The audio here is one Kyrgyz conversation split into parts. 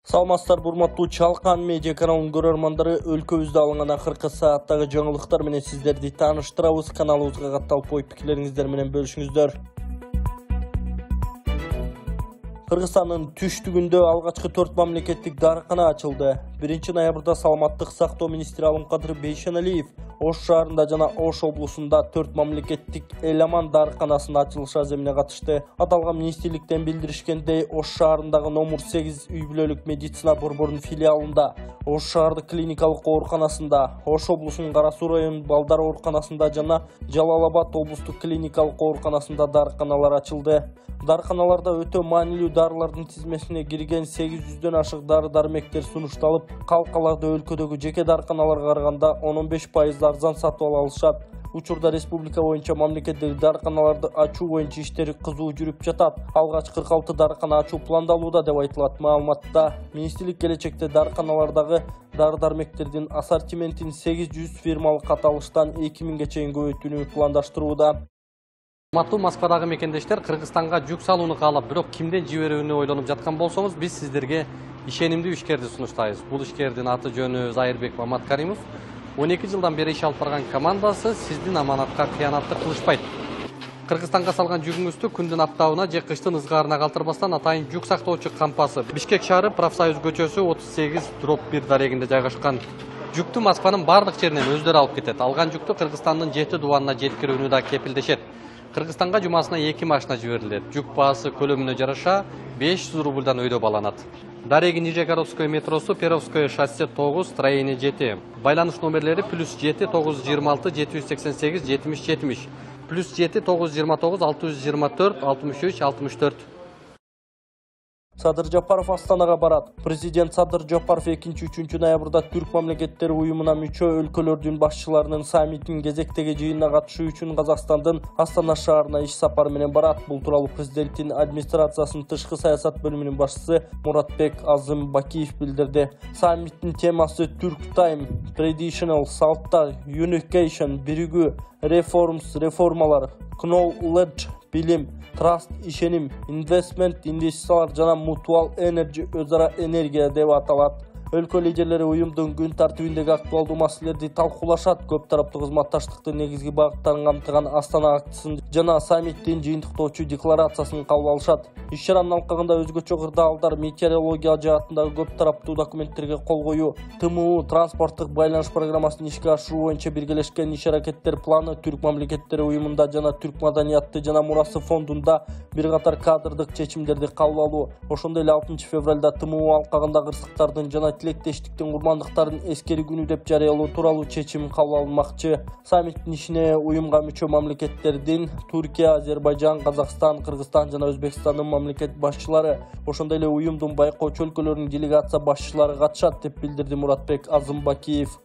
Саламатсыздар, урматтуу Чалкан медиа каналынын көрөрмандары, өлкөбүздө алынган акыркы сааттагы жаңылыктар менен сиздерди тааныштырабыз. Каналыбызга катталып ой пикирлериңиздер менен бөлүшүңүздөр. Кыргызстандын түштүгүндө алгачкы 4 мамлекеттик дарыкана ачылды. 1-ноябрда саламаттык сактоо министри Алымкадыр Бейшеналиев Ош шаарында жана Ош облусунда 4 мамлекеттик Эламан дарыканасын ачылыш аземине катышты. Аталган министрликтен билдиришкендей, Ош шаарындагы номер 8 үй бүлөлүк медицина борборунун филиалында, Ош шаардык клиникалык ооруканасында, Ош облусунун Кара Суу районунун балдар ооруканасында жана Жалал Абад облустук клиникалык ооруканасында дарыканалар ачылды. Дарыканаларда өтө маанилүү дарылардын тизмесине кирген 800дөн ашык дары-дармектер сунушталып, калкаларды өлкөдөгү жеке дарыканаларга караганда 15% арзан сатып ала алышат. Учурда республика боюнча мамлекеттеги дарыканаларды ачуу боюнча иштери кызуу жүрүп жатат. Алгач 46 дарыкана ачуу пландалууда деп айтылат маалыматта. Министрлик келечекте дарыканалардагы дары-дармектердин ассортиментин 800 фирмалык аталыштан 2000ге чейин көбөйтүүнү пландаштырууда. Москвадагы мекендештер Кыргызстанга жүк салууну каалап, бирок кимден жиберүүнү ойлонуп жаткан болсоңуз, биз сиздерге ишенимдүү ишкерди сунуштайбыз. Бул ишкердин аты жөнү Зайырбек Маматкаримов. 12 жылдан бери иш алып барган командасы сиздин аманатка кыянатты кылышпайт. Кыргызстанга салган жүгүңүздү күндүн аптабына же кыштын ызгаарына калтырбастан атайын жүк сактоочу кампасы Бишкек шаары Профсоюз көчөсү 38/1 дарегинде жайгашкан. Жүктү Москванын бардык жеринен өздөрү алып кетет. Алган жүктү Кыргызстандын 7 дубанына жеткирүүнү да кепилдешет. Кыргызстанга жумасына 2 машина жиберилет. Жүк баасы көлөмүнө жараша 500 рубльдан өйдө баланат. Дареги Нижегородское метросу, Перовское шоссе 9, строение 7. Байланыш номерлери +7 926 788 70 70, +7 929 624 63 64. Садыр Жапаров Астанага барат. Президент Садыр Жапаров 2-3 ноябрда Түрк мамлекеттери уюмуна мүчө өлкөлөрдүн башчыларынын саммитинин кезектеги жыйынына катышуу үчүн Казакстандын Астана шаарына иш сапары менен барат. Бул тууралуу президенттин администрациясынын тышкы саясат бөлүмүнүн башчысы Муратбек Азымбакиев билдирди. Саммиттин темасы Türk Time, Traditional, салттар, Unification, биригүү, Reforms, реформалар, Knowledge, билим, Trust, ишеним, Investment, инвестициялар жана Mutual Energy, өзара энергия деп аталат. Өлкө лидерлери уюмдун күн тартибиндеги актуалдуу маселелерди талкуулашат. Көп тараптуу кызматташтыктын негизги багыттарын камтыган Астана актысын жана саммиттин жыйынтыктоочу декларациясын кабыл алышат. Иш-чаранын алкагында өзгөчө кырдаалдар, метеорология жаатындагы көп тараптуу документтерге кол коюу, ТМУ, транспорттук байланыш программасын ишке ашыруу боюнча биргелешкен иш-аракеттер планы, Түрк мамлекеттери уюмунда жана Түрк маданияты жана мурасы фондунда бир катар кадрдык чечимдерди кабыл алуу. Ошондой эле 6 февралда ТМУ алкагында кырсыктардын жана тилектештиктин курмандыктарын эскери күнү деп жарыялоо тууралуу чечим кабыл алынмакчы. Саммиттин ишине уюмга мүчө мамлекеттердин Түркия, Азербайжан, Казакстан, Кыргызстан жана Өзбекстандын мамлекет башчылары, ошондой эле уюмдун байкоочу өлкөлөрүнүн делегация башчылары катышат деп билдирди Муратбек Азымбакиев.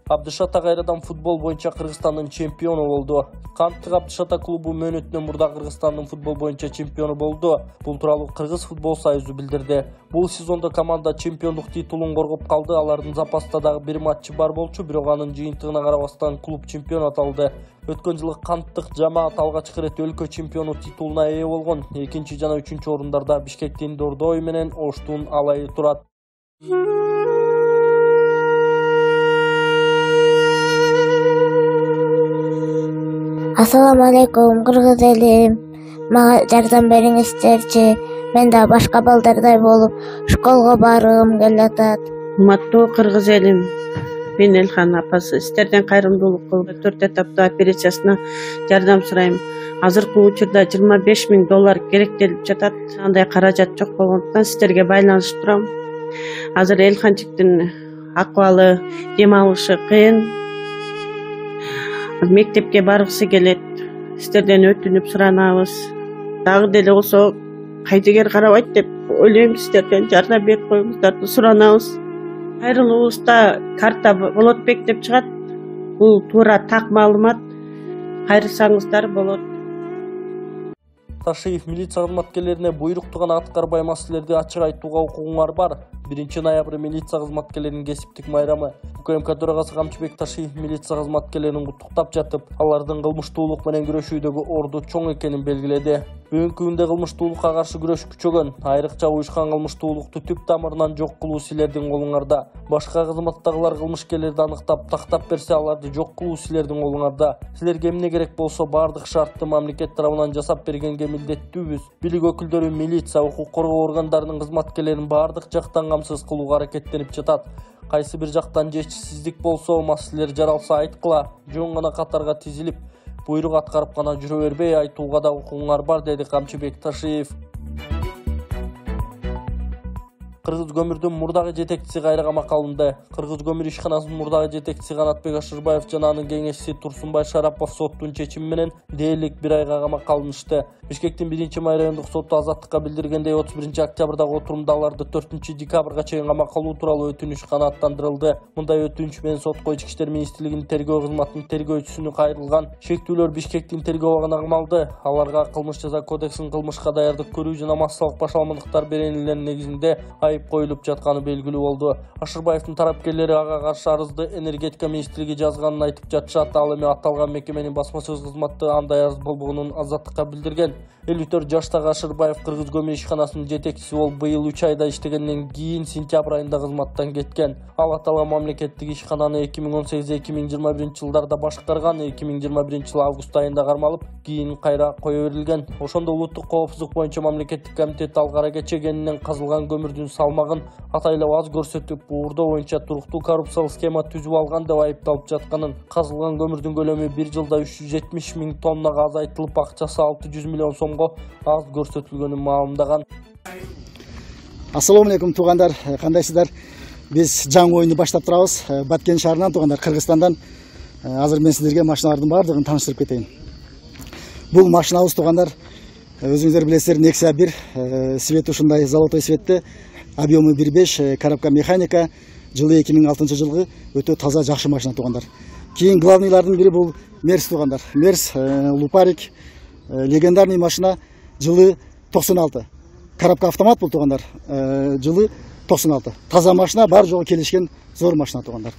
Абдышата кайрадан футбол боюнча Кыргызстандын чемпиону болду. Канттык Абдышата клубу мөөнөтүнөн мурда Кыргызстандын футбол боюнча чемпиону болду. Бул тууралуу Кыргыз футбол союзу билдирди. Бул сезондо команда чемпиондук титулун коргоп калды. Алардын запаста дагы бир матчы бар болчу, бирок анын жыйынтыгына карабастан клуб чемпион аталды. Өткөн жылы Канттык жамаат алгачкы ирет өлкө чемпиону титулуна ээ болгон. 2 жана 3 орундарда Бишкектин Дордой менен Оштун Алайы турат. Ассаламу алейкум, кыргыз элим. Мага жардам бериңиздерчи. Мен да башка балдардай болуп школго баргым келатат. Урматтуу кыргыз элим, мен Элхан апасы. Сиздерден кайрымдуулук кылып 4 этаптуу операциясына жардам сурайм. Азыркы учурда $25,000 керектелип жатат. Андай каражат жок болгондуктан сиздерге байланыштып турам. Азыр Элханчиктин акыбалы, дем алышы кыйын. Мектепке баргысы келет. Сиздерден өтүнүп суранабыз. Дагы деле болсо кайдыгер карабайт деп ойлойм, сиздерден жардам берип коюңуздарды суранабыз. Кайрылуубузда карта Болотбек деп чыгат. Бул туура так маалымат. Кайрылсаңыздар болот. Ташиев милиция кызматкерлерине буйрукту гана аткарбай маселелерди ачык айтууга укугуңар бар. 1 ноябрь милиция кызматкерлеринин кесиптик майрамы. УКМК төрагасы Камчыбек Ташиев милиция кызматкерлерин куттуктап жатып, алардын кылмыштуулук менен күрөшүүдөгү орду чоң экенин белгиледи. Бүгүнкү күндө кылмыштуулукка каршы күрөш күчөгөн, айрыкча уюшкан кылмыштуулукту түп тамырынан жок кылуу силердин колуңарда. Башка кызматтагылар кылмышкерлерди аныктап, тактап берсе, аларды жок кылуу силердин колуңарда. Силерге эмне керек болсо бардык шартты мамлекет тарабынан жасап бергенге милдеттүүбүз. Бийлик өкүлдөрү милиция, укук коргоо органдарынын кызматкерлерин бардык жактан камсыз кылууга аракеттенип жатат. Кайсы бир жактан жетишсиздик болсо, маселелер жаралса айткыла, жөн гана катарга тизилип, буйрук аткарып гана жүрө бербей, айтууга да укугуңар бар, деди Камчыбек Ташиев. Кыргыз көмүрдүн мурдагы жетекчиси кайра камакка алынды. Кыргыз көмүр ишканасынын мурдагы жетекчиси Канатбек Ашырбаев жана анын кеңешчиси Турсунбай Шарапов соттун чечими менен дээрлик 1 айга камакка алынышты. Бишкектин 1-май райондук соту азаттыкка билдиргендей 31-октябрдагы отурумда аларды 4-декабрга чейин камакка алуу тууралуу өтүнүш канааттандырылды. Мындай өтүнүч менен сотко Ички иштер министрлигинин тергөө кызматынын тергөөчүсүнө кайрылган. Шектүүлөр Бишкектин тергөө абагына камалды. Аларга кылмыш жаза кодексинин кылмышка даярдык көрүү жана массалык башаламандыктар беренелеринин негизинде айып коюлуп жатканы белгилүү болду. Ашырбаевдин тарапкерлери ага каршы арызды энергетика министрлиги жазганын айтып жатышат. Ал эми аталган мекеменин басма сөз кызматы андай арыз болбогонун азаттыкка билдирген. 54 жаштагы Ашырбаев Кыргыз көмүр ишканасынын жетекчиси болуп быйыл 3 айда иштегенден кийин сентябрь айында кызматтан кеткен. Ал аталган мамлекеттик ишкананы 2018-2021 жылдарда башкарган, 2021 жыл август айында кармалып, кийин кайра кое берилген. Ошондо улуттук коопсуздук боюнча мамлекеттик комитет алгара кечегенинен казылган көмүрдүн салмагын атайлап аз көрсөтүп, уурдоо боюнча туруктуу коррупциялык схема түзүп алган деп айыпталып жатканын, казылган көмүрдүн көлөмү 1 жылда 370 000 тоннага азайтылып, акчасы 600 миллион сомго аз көрсөтүлгөнүн маалымдаган. Ассаламу алейкум туугандар, кандайсыздар? Биз жаңы оюнду баштап турабыз. Баткен шаарынан туугандар, Кыргызстандан. Азыр мен сиздерге машиналардын баардыгын тааныштырып кетейин. Бул машинабыз туугандар, өзүңүздөр билесиздер, Nexia 1, свети ушундай золотой светте, объему 1.5, коробка механика, жылы 2006 жылгы өтө таза жакшы машина туугандар. Кийин главныйлардын бири бул Мерс туугандар. Мерс Лупарик легендарный машина, жылы 96. Коробка автомат бул туугандар, жылы 96. Таза машина, бар жолу келишкен зор машина туугандар.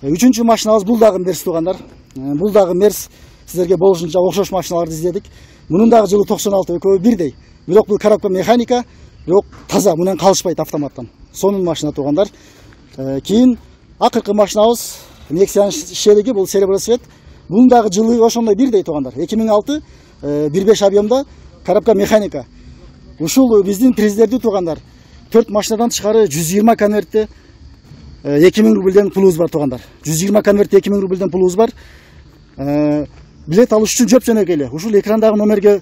Үчүнчү машинабыз бул дагы Мерс туугандар. Бул дагы Мерс, сиздерге болушунча окшош машиналарды издедик. Мунун дагы жылы 96, экөө бирдей. Бирок бул коробка механика, бирок таза, мунан калышпайт автоматтан. Сонун машина туугандар. Кийин акыркы машинабыз Nexia'нын шериги, бул серебро свет. Бунун дагы жылы ошондой бирдей туугандар. 2006, 1.5 объемда коробка механика. Ушул биздин президенттүү туугандар. 4 машинадан тышкары 120 конвертте 2000 рубльден пулубуз бар туугандар. 120 конвертте 2000 рубльден пулубуз бар. Билет алыш үчүн жөп-жөнөкөй эле. Ушул экрандагы номерге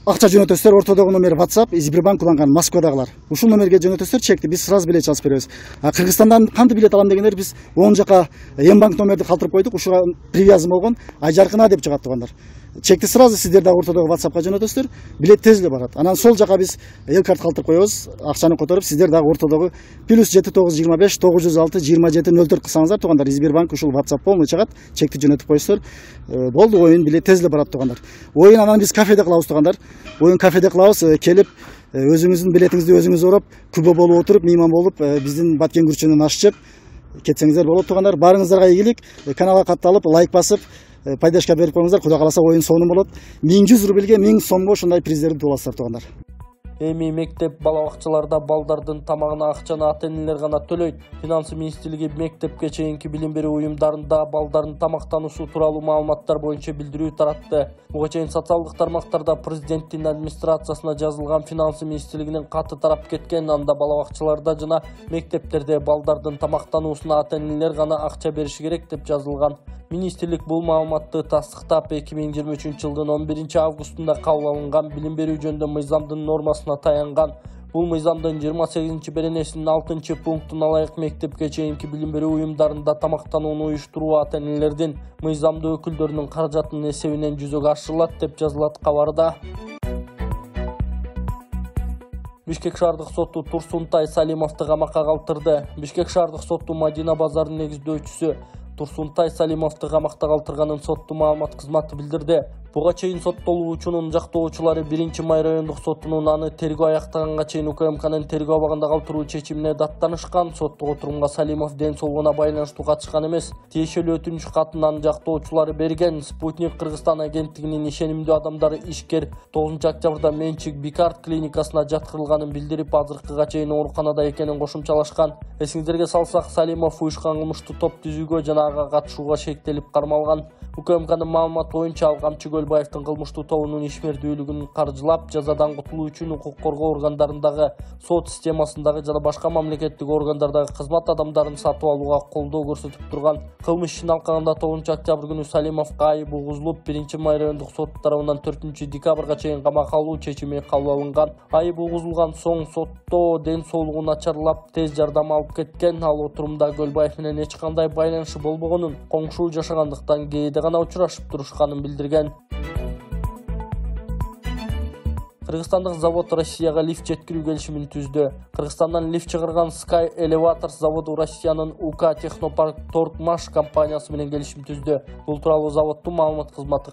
акча жөнөтөсүздөр, ортодогу номер WhatsApp, Сбербанк уланган Москвадагылар. Ушул номерге жөнөтөсүздөр, чекти биз сразу билет жазып беребиз. Кыргызстандан кантип билет алам дегендер, биз оң жака Мбанк номерди калтырып койдук, ушуга привязан болгон Айжаркына деп чыгат туугандар. Чекти сразу сиздер дагы ортодогу WhatsAppка жөнөтөсүздөр, билет тез эле барат. Анан сол жака биз карт калтырып коебуз, акчаны которуп, сиздер дагы ортодогу +7925 906 2704 кылсаңыздар туугандар, Сбербанк ушул WhatsApp полный чыгат, чекти жөнөтүп коесуздар. Болду, оюн билет тез эле барат туугандар. Оюн анан биз кафеде кылабыз туугандар. Оюн кафеде кылабыз, келип өзүңүздүн билетиңизди өзүңүз ороп, күбө болуп отуруп, мейман болуп, биздин Баткен күрчүнөн аш жеп кетсеңиздер болот туугандар. Барыңыздарга ийгилик, каналга катталып, лайк басып, пайдашка берип коюңуздар. Кудай кааласа оюн сонун болот. 1100 рубльге 1000 сомго ушундай приздерди тууласыздар туугандар. Эми мектеп бала бакчаларда балдардын тамагына акчаны ата-энелер гана төлөйт. Финансы министрлиги мектепке чейинки билим берүү уюмдарында балдардын тамактануусу тууралуу маалыматтар боюнча билдирүү таратты. Буга чейин социалдык тармактарда президенттин администрациясына жазылган финансы министрлигинин каты тарап кеткен. Анда бала бакчаларда жана мектептерде балдардын тамактануусуна ата-энелер гана акча бериши керек деп жазылган. Министрлик бул маалыматты тастыктап 2023 жылдын 11 августунда кабыл алынган билим берүү жөнүндө мыйзамдын нормасына таянган. Бул мыйзамдын 28 беренесинин 6 пунктуна ылайык мектепке чейинки билим берүү уюмдарында тамактанууну уюштуруу ата-энелердин мыйзамдуу өкүлдөрүнүн каражатынын эсебинен жүзөгө ашырылат деп жазылат кабарда. Бишкек шаардык соту Турсунтай Салимовду камакка калтырды. Бишкек шаардык соту Мадина базарынын негиздөөчүсү Турсунтай Салимовду камакта калтырганын соттуу маалымат кызматы билдирди. Буга чейин соттолуучунун жактоочулары 1-май райондук сотунун аны тергөө аяктаганга чейин УКМКнын тергөө абагында калтыруу чечимине даттанышкан. Соттогу турумга Салимов ден соолугуна байланыштуу катышкан эмес. Тиешелүү өтүнүч катын анын жактоочулары берген. Спутник Кыргызстан агенттигинин ишенимдүү адамдары ишкер 9-октябрда Менчик Бикард клиникасына жаткырылганын билдирип, азыркыга чейин ооруканада экенин кошумчалашкан. Эсиңиздерге салсак, Салимов уюшкан кылмыштуу топ түзүүгө жана ага катышууга шектелип кармалган. УКМКнын маалыматы боюнча ал Камчы Көлбаевдин кылмыштуу тобунун ишмердүүлүгүн каржылап, жазадан кутулуу үчүн укук коргоо органдарындагы, сот системасындагы жана башка мамлекеттик органдардагы кызмат адамдарын сатып алууга колдоо көрсөтүп турган. Кылмыш ишин алкагында 9-октябрь күнү Салимовго айып угузулуп, 1-май райондук сот тарабынан 4-декабрга чейин камакка алуу чечими кабыл алынган. Айып угузулган соң сотто ден соолугу начарлап, тез жардам алып кеткен. Ал отурумда Көлбаев менен эч кандай байланышы болбогонун, коңшу жашагандыктан кээде гана учурашып турушканын билдирген. Кыргызстандык завод Россияга лифт жеткирүү келишимин түздү. Кыргызстандан лифт чыгарган Sky Elevators заводу Россиянын УК Технопарк Тортмаш компаниясы менен келишим түздү. Бул тууралуу заводдун маалымат кызматы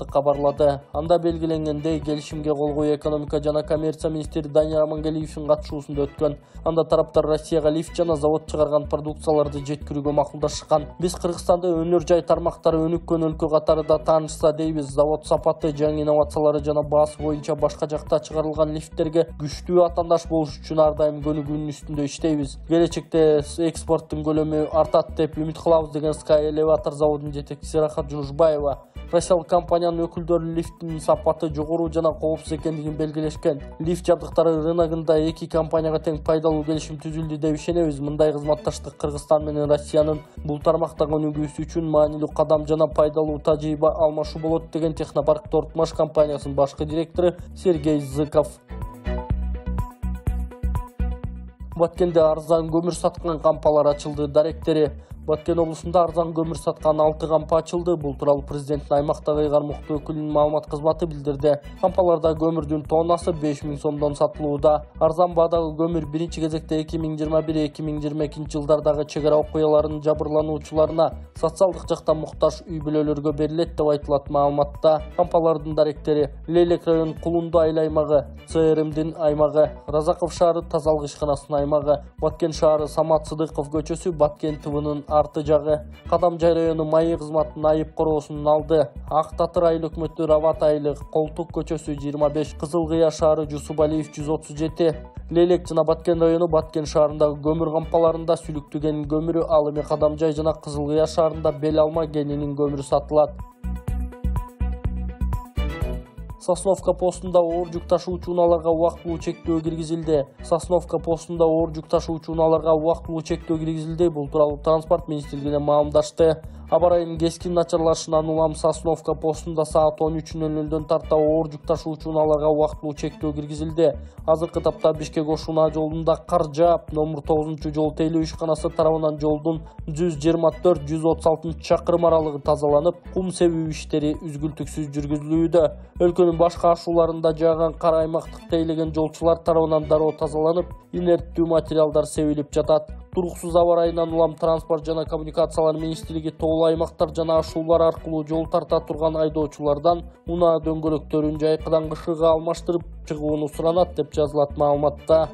кабарлады. Анда белгиленгендей, келишимге кол коюу экономика жана коммерция министри Данияр Амангелиевдин катышуусунда өткөн. Анда тараптар Россияга лифт жана завод чыгарган продукцияларды жеткирүүгө макулдашкан. Биз Кыргызстанды өнөр жай тармактары өнүккөн өлкө катарында таанышса дейбиз. Завод сапаты, жаңы инновациялары жана баасы боюнча башка жакта чыгарылган лифттерге күчтүү атаандаш болуш үчүн ар дайым көнүгүүнүн үстүндө иштейбиз. Келечекте экспорттун көлөмү артат деп үмүт кылабыз, деген Sky Elevator заводунун жетекчиси Рахат Жунушбаева. Россиялык компаниянын өкүлдөрү лифттин сапаты жогору жана коопсуз экендигин белгилешкен. Лифт жабдыктары рыногунда эки компанияга тең пайдалуу келишим түзүлдү деп ишенебиз. Мындай кызматташтык Кыргызстан менен Россиянын бул тармактагы өнүгүүсү үчүн маанилүү кадам жана пайдалуу тажрыйба алмашуу болот, деген Технопарк Тортмаш компаниясынын башкы директору Сергей Зыков. Баткенде арзан көмүр саткан кампалар ачылды. Даректери: Баткен облусунда арзан көмүр саткан 6 кампа ачылды. Бул тууралуу президенттин аймактагы кармоктуу өкүлүнүн маалымат кызматы билдирди. Кампаларда көмүрдүн тоннасы 5000 сомдон сатылууда. Арзан баадагы көмүр биринчи кезекте 2021-2022 жылдардагы чек ара окуяларынын жабырлануучуларына, социалдык жактан муктаж үй бүлөлөргө берилет деп айтылат маалыматта. Кампалардын даректери: Лейлек район Кулунду айыл аймагы, ЦРМдин аймагы, Разаков шаары тазалык ишканасынын аймагы, Баткен шаары Самат Сыдыков көчөсү, Баткен ТВнын арты жагы, Кадамжай району Майы кызматынын айып короосунун алды, Ак Татыр айыл өкмөтү Рават айылы, Колтук көчөсү 25, Кызыл Кыя шаары Жусубалиев 137, Лейлек жана Баткен району Баткен шаарындагы көмүр кампаларында Сүлүктү көмүрү, ал эми Кадамжай жана Кызыл Кыя шаарында Бел Алма кенинин көмүрү сатылат. Сосновка постунда оор жүк ташуучу унааларга убактылуу чектөө киргизилди. Бул тууралуу Транспорт министрлигине маалымдашты. Аба ырайынын кескин начарлашынан улам Сосновка постунда саат 13:00 тарта оор жүк ташуучу унааларга убактылуу чектөө киргизилди. Азыркы тапта Бишкек-Ош унаа жолунда кар жаап, номер 9-жол тейлөө ишканасы тарабынан жолдун 124-136 чакырым аралыгы тазаланып, кум себүү иштери үзгүлтүксүз жүргүзүлүүдө. Өлкөнүн башка ашууларында жааган кар аймактык тейлеген жолчулар тарабынан дароо тазаланып, инерттүү материалдар себилип жатат. Туруксуз аба ырайынан улам Транспорт жана коммуникациялар министрлиги тоолуу аймактар жана ашуулар аркылуу жол тарта турган айдоочулардан унаа дөңгөлөктөрүн жайкыдан кышыга алмаштырып чыгууну суранат деп жазылат маалыматта.